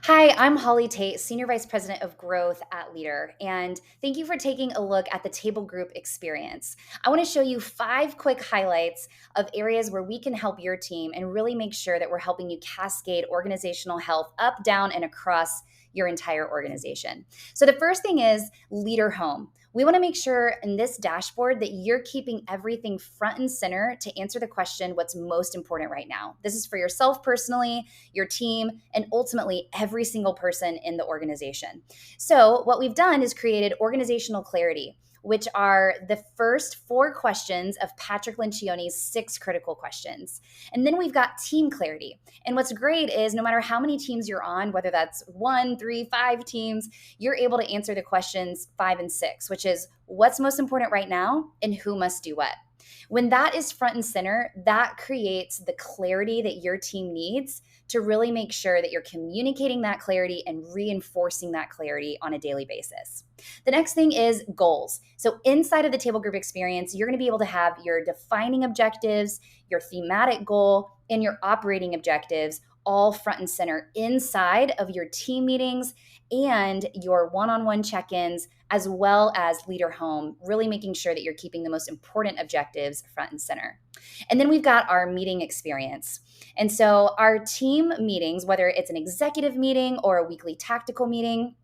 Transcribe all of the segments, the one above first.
Hi, I'm Holly Tate, Senior Vice President of Growth at Leadr, and thank you for taking a look at the table group experience. I want to show you 5 quick highlights of areas where we can help your team and really make sure that we're helping you cascade organizational health up, down, and across your entire organization. So the first thing is Leader Home. We want to make sure in this dashboard that you're keeping everything front and center to answer the question, what's most important right now? This is for yourself personally, your team, and ultimately every single person in the organization. So, what we've done is created organizational clarity, which are the first 4 questions of Patrick Lencioni's 6 critical questions. And then we've got team clarity. And what's great is no matter how many teams you're on, whether that's 1, 3, 5 teams, you're able to answer the questions 5 and 6, which is what's most important right now and who must do what. When that is front and center, that creates the clarity that your team needs to really make sure that you're communicating that clarity and reinforcing that clarity on a daily basis. The next thing is goals. So inside of the table group experience, you're going to be able to have your defining objectives, your thematic goal, and your operating objectives all front and center inside of your team meetings and your one-on-one check-ins, as well as Leader Home, really making sure that you're keeping the most important objectives front and center. And then we've got our meeting experience. And so our team meetings, whether it's an executive meeting or a weekly tactical meeting,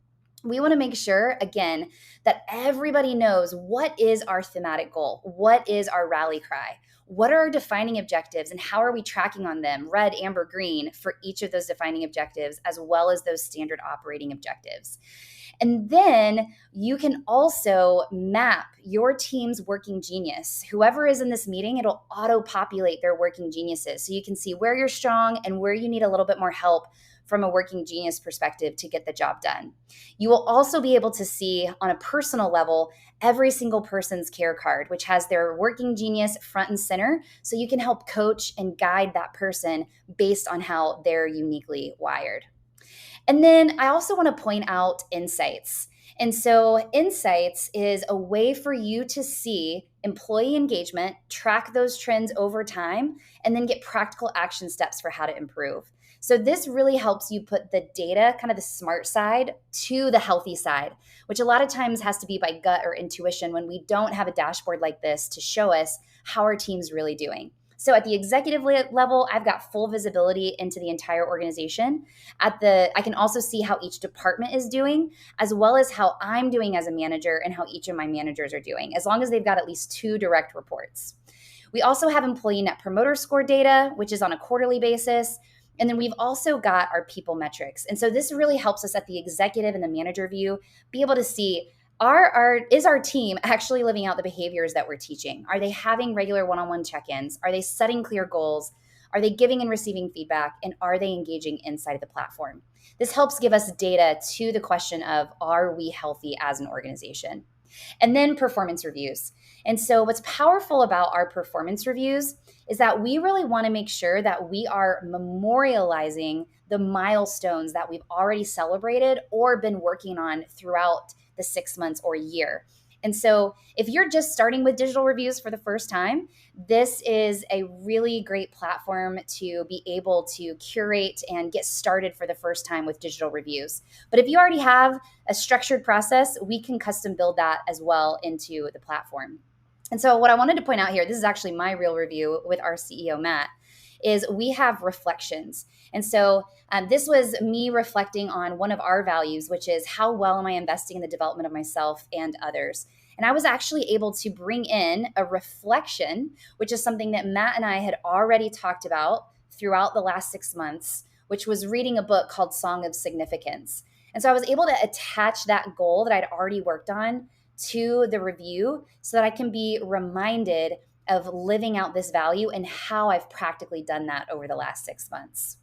we want to make sure, again, that everybody knows what is our thematic goal, what is our rally cry, what are our defining objectives, and how are we tracking on them, red, amber, green, for each of those defining objectives, as well as those standard operating objectives. And then you can also map your team's working genius. Whoever is in this meeting, it'll auto-populate their working geniuses. So you can see where you're strong and where you need a little bit more help from a working genius perspective to get the job done. You will also be able to see on a personal level every single person's care card, which has their working genius front and center, so you can help coach and guide that person based on how they're uniquely wired. And then I also want to point out insights. And so, insights is a way for you to see employee engagement, track those trends over time, and then get practical action steps for how to improve. So, this really helps you put the data, kind of the smart side, to the healthy side, which a lot of times has to be by gut or intuition when we don't have a dashboard like this to show us how our team's really doing. So at the executive level, I've got full visibility into the entire organization. I can also see how each department is doing, as well as how I'm doing as a manager and how each of my managers are doing, as long as they've got at least 2 direct reports. We also have employee net promoter score data, which is on a quarterly basis. And then we've also got our people metrics. And so this really helps us at the executive and the manager view be able to see, is our team actually living out the behaviors that we're teaching? Are they having regular one-on-one check-ins? Are they setting clear goals? Are they giving and receiving feedback? And are they engaging inside of the platform? This helps give us data to the question of, are we healthy as an organization? And then performance reviews. And so what's powerful about our performance reviews is that we really want to make sure that we are memorializing the milestones that we've already celebrated or been working on throughout the 6 months or year. And so if you're just starting with digital reviews for the first time, this is a really great platform to be able to curate and get started for the first time with digital reviews. But if you already have a structured process, we can custom build that as well into the platform. And so what I wanted to point out here, this is actually my real review with our CEO, Matt, is we have reflections. And so this was me reflecting on one of our values, which is how well am I investing in the development of myself and others? And I was actually able to bring in a reflection, which is something that Matt and I had already talked about throughout the last 6 months, which was reading a book called Song of Significance. And so I was able to attach that goal that I'd already worked on to the review so that I can be reminded of living out this value and how I've practically done that over the last 6 months.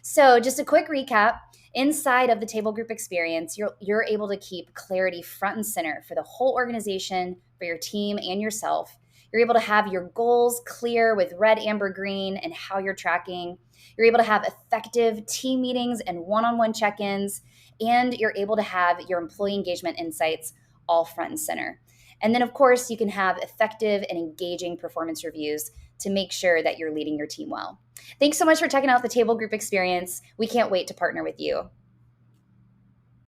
So just a quick recap, inside of the table group experience, you're able to keep clarity front and center for the whole organization, for your team and yourself. You're able to have your goals clear with red, amber, green, and how you're tracking. You're able to have effective team meetings and one-on-one check-ins, and you're able to have your employee engagement insights all front and center. And then, of course, you can have effective and engaging performance reviews to make sure that you're leading your team well. Thanks so much for checking out the table group experience. We can't wait to partner with you.